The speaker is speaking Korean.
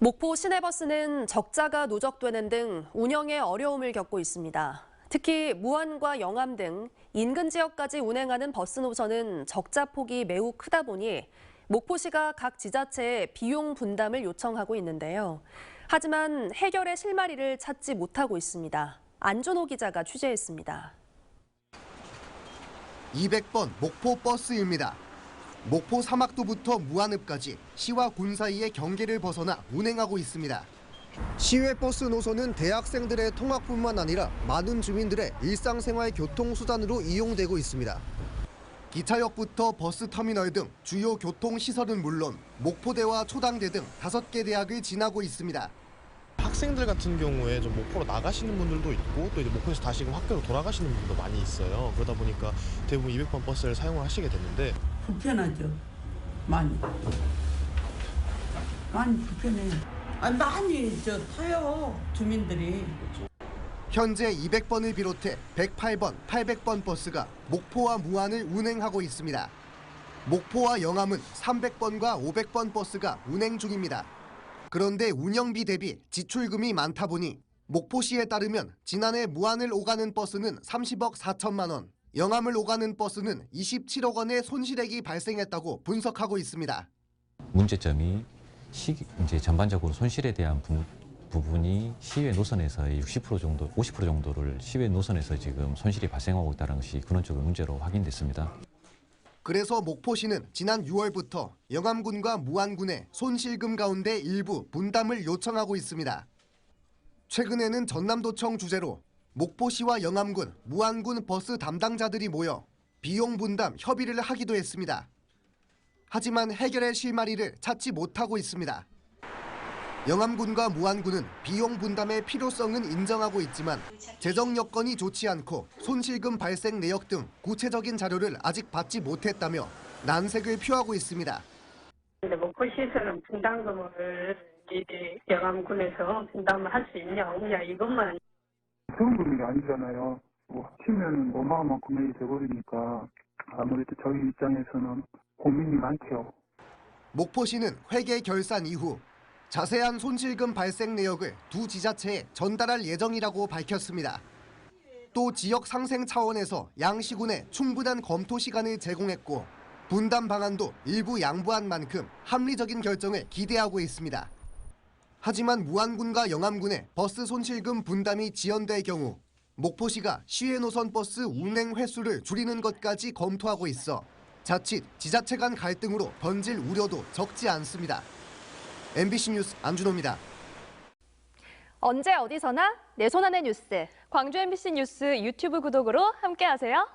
목포 시내버스는 적자가 누적되는 등 운영에 어려움을 겪고 있습니다. 특히 무안과 영암 등 인근 지역까지 운행하는 버스 노선은 적자 폭이 매우 크다 보니 목포시가 각 지자체에 비용 분담을 요청하고 있는데요. 하지만 해결의 실마리를 찾지 못하고 있습니다. 안준호 기자가 취재했습니다. 200번 목포 버스입니다. 목포 사막도부터 무안읍까지 시와 군 사이의 경계를 벗어나 운행하고 있습니다. 시외 버스 노선은 대학생들의 통학뿐만 아니라 많은 주민들의 일상생활 교통수단으로 이용되고 있습니다. 기차역부터 버스터미널 등 주요 교통시설은 물론 목포대와 초당대 등 5개 대학을 지나고 있습니다. 학생들 같은 경우에 좀 목포로 나가시는 분들도 있고 또 이제 목포에서 다시금 학교로 돌아가시는 분들도 많이 있어요. 그러다 보니까 대부분 200번 버스를 사용을 하시게 됐는데 불편하죠. 많이 불편해요. 많이 타요 주민들이. 현재 200번을 비롯해 108번, 800번 버스가 목포와 무안을 운행하고 있습니다. 목포와 영암은 300번과 500번 버스가 운행 중입니다. 그런데 운영비 대비 지출금이 많다 보니 목포시에 따르면 지난해 무안을 오가는 버스는 30억 4천만 원, 영암을 오가는 버스는 27억 원의 손실액이 발생했다고 분석하고 있습니다. 문제점이 이제 전반적으로 손실에 대한 부분이 시외 노선에서의 60% 정도, 50% 정도를 시외 노선에서 지금 손실이 발생하고 있다는 것이 근원적으로 문제로 확인됐습니다. 그래서 목포시는 지난 6월부터 영암군과 무안군의 손실금 가운데 일부 분담을 요청하고 있습니다. 최근에는 전남도청 주재로 목포시와 영암군, 무안군 버스 담당자들이 모여 비용 분담 협의를 하기도 했습니다. 하지만 해결의 실마리를 찾지 못하고 있습니다. 영암군과 무안군은 비용 분담의 필요성은 인정하고 있지만 재정 여건이 좋지 않고 손실금 발생 내역 등 구체적인 자료를 아직 받지 못했다며 난색을 표하고 있습니다. 목포시에서는 분담금을 이제 영암군에서 분담을 할 수 있냐 없냐 이것만. 세금분이 아니잖아요. 합치면 어마어마한 금액이 돼버리니까 아무래도 저희 입장에서는 고민이 많죠. 목포시는 회계 결산 이후 자세한 손실금 발생 내역을 두 지자체에 전달할 예정이라고 밝혔습니다. 또 지역 상생 차원에서 양 시군에 충분한 검토 시간을 제공했고 분담 방안도 일부 양보한 만큼 합리적인 결정을 기대하고 있습니다. 하지만 무안군과 영암군의 버스 손실금 분담이 지연될 경우 목포시가 시외 노선 버스 운행 횟수를 줄이는 것까지 검토하고 있어 자칫 지자체 간 갈등으로 번질 우려도 적지 않습니다. MBC 뉴스 안준호입니다. 언제 어디서나 내 손 안의 뉴스. 광주 MBC 뉴스 유튜브 구독으로 함께하세요.